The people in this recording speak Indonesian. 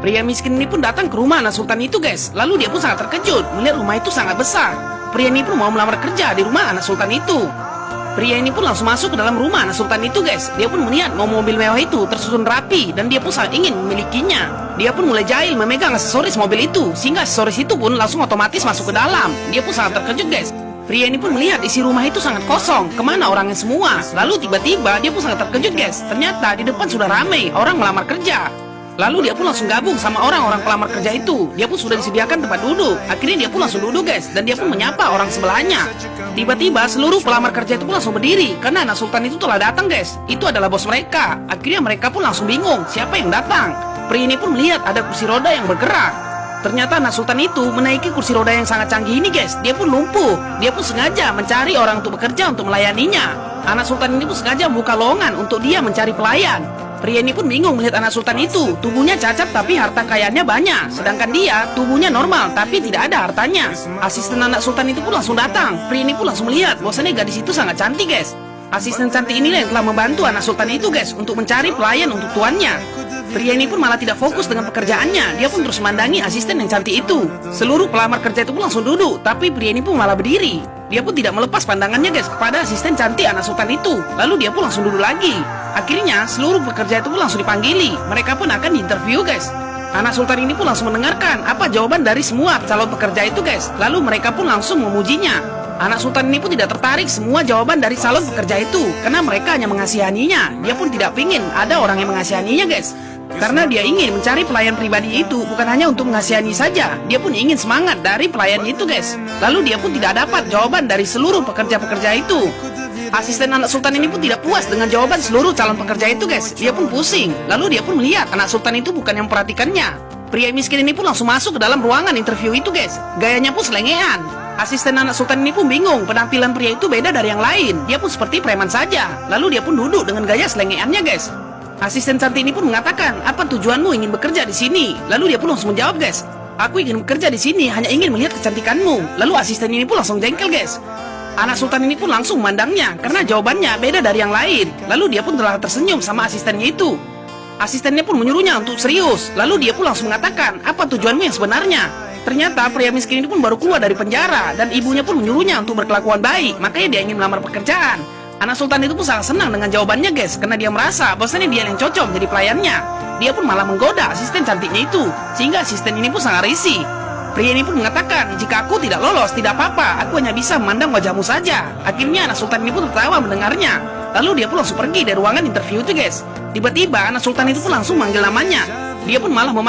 Pria miskin ini pun datang ke rumah anak sultan itu, guys. Lalu dia pun sangat terkejut melihat rumah itu sangat besar. Pria ini pun mau melamar kerja di rumah anak sultan itu. Pria ini pun langsung masuk ke dalam rumah anak sultan itu, guys. Dia pun melihat mobil mewah itu tersusun rapi dan dia pun sangat ingin memilikinya. Dia pun mulai jahil memegang aksesoris mobil itu, sehingga aksesoris itu pun langsung otomatis masuk ke dalam. Dia pun sangat terkejut, guys. Pria ini pun melihat isi rumah itu sangat kosong. Kemana orangnya semua? Lalu tiba-tiba dia pun sangat terkejut, guys. Ternyata di depan sudah ramai orang melamar kerja. Lalu dia pun langsung gabung sama orang-orang pelamar kerja itu. Dia pun sudah disediakan tempat duduk. Akhirnya dia pun langsung duduk, guys. Dan dia pun menyapa orang sebelahnya. Tiba-tiba seluruh pelamar kerja itu pun langsung berdiri karena anak sultan itu telah datang, guys. Itu adalah bos mereka. Akhirnya mereka pun langsung bingung siapa yang datang. Pria ini pun melihat ada kursi roda yang bergerak. Ternyata anak sultan itu menaiki kursi roda yang sangat canggih ini, guys. Dia pun lumpuh. Dia pun sengaja mencari orang untuk bekerja untuk melayaninya. Anak sultan ini pun sengaja membuka lowongan untuk dia mencari pelayan. Pria ini pun bingung melihat anak sultan itu. Tubuhnya cacat tapi harta kekayaannya banyak. Sedangkan dia tubuhnya normal tapi tidak ada hartanya. Asisten anak sultan itu pun langsung datang. Pria ini pun langsung melihat bahwasannya gadis itu sangat cantik, guys. Asisten cantik inilah yang telah membantu anak sultan itu, guys, untuk mencari pelayan untuk tuannya. Pria ini pun malah tidak fokus dengan pekerjaannya. Dia pun terus memandangi asisten yang cantik itu. Seluruh pelamar kerja itu pun langsung duduk, tapi pria ini pun malah berdiri. Dia pun tidak melepas pandangannya, guys, kepada asisten cantik anak sultan itu. Lalu dia pun langsung duduk lagi. Akhirnya seluruh pekerja itu pun langsung dipanggili. Mereka pun akan diinterview, guys. Anak sultan ini pun langsung mendengarkan apa jawaban dari semua calon pekerja itu, guys. Lalu mereka pun langsung memujinya. Anak sultan ini pun tidak tertarik semua jawaban dari calon pekerja itu, karena mereka hanya mengasihaninya. Dia pun tidak ingin ada orang yang mengasihaninya, guys. Karena dia ingin mencari pelayan pribadi itu bukan hanya untuk mengasihani saja. Dia pun ingin semangat dari pelayan itu, guys. Lalu dia pun tidak dapat jawaban dari seluruh pekerja-pekerja itu. Asisten anak sultan ini pun tidak puas dengan jawaban seluruh calon pekerja itu, guys. Dia pun pusing. Lalu dia pun melihat anak sultan itu bukan yang memperhatikannya. Pria miskin ini pun langsung masuk ke dalam ruangan interview itu, guys. Gayanya pun selengean. Asisten anak sultan ini pun bingung. Penampilan pria itu beda dari yang lain. Dia pun seperti preman saja. Lalu dia pun duduk dengan gaya selengeannya, guys. Asisten cantik ini pun mengatakan, apa tujuanmu ingin bekerja di sini? Lalu dia pun langsung menjawab, guys, aku ingin bekerja di sini hanya ingin melihat kecantikanmu. Lalu asisten ini pun langsung jengkel, guys. Anak sultan ini pun langsung memandangnya karena jawabannya beda dari yang lain. Lalu dia pun telah tersenyum sama asistennya itu. Asistennya pun menyuruhnya untuk serius. Lalu dia pun langsung mengatakan, apa tujuanmu yang sebenarnya? Ternyata pria miskin ini pun baru keluar dari penjara dan ibunya pun menyuruhnya untuk berkelakuan baik. Makanya dia ingin melamar pekerjaan. Anak sultan itu pun sangat senang dengan jawabannya, guys, karena dia merasa bahwasanya dia yang cocok menjadi pelayannya. Dia pun malah menggoda asisten cantiknya itu, sehingga asisten ini pun sangat risih. Pria ini pun mengatakan, jika aku tidak lolos, tidak apa-apa, aku hanya bisa memandang wajahmu saja. Akhirnya anak sultan ini pun tertawa mendengarnya. Lalu dia pun langsung pergi dari ruangan interview itu, guys. Tiba-tiba anak sultan itu pun langsung manggil namanya. Dia pun malah memandang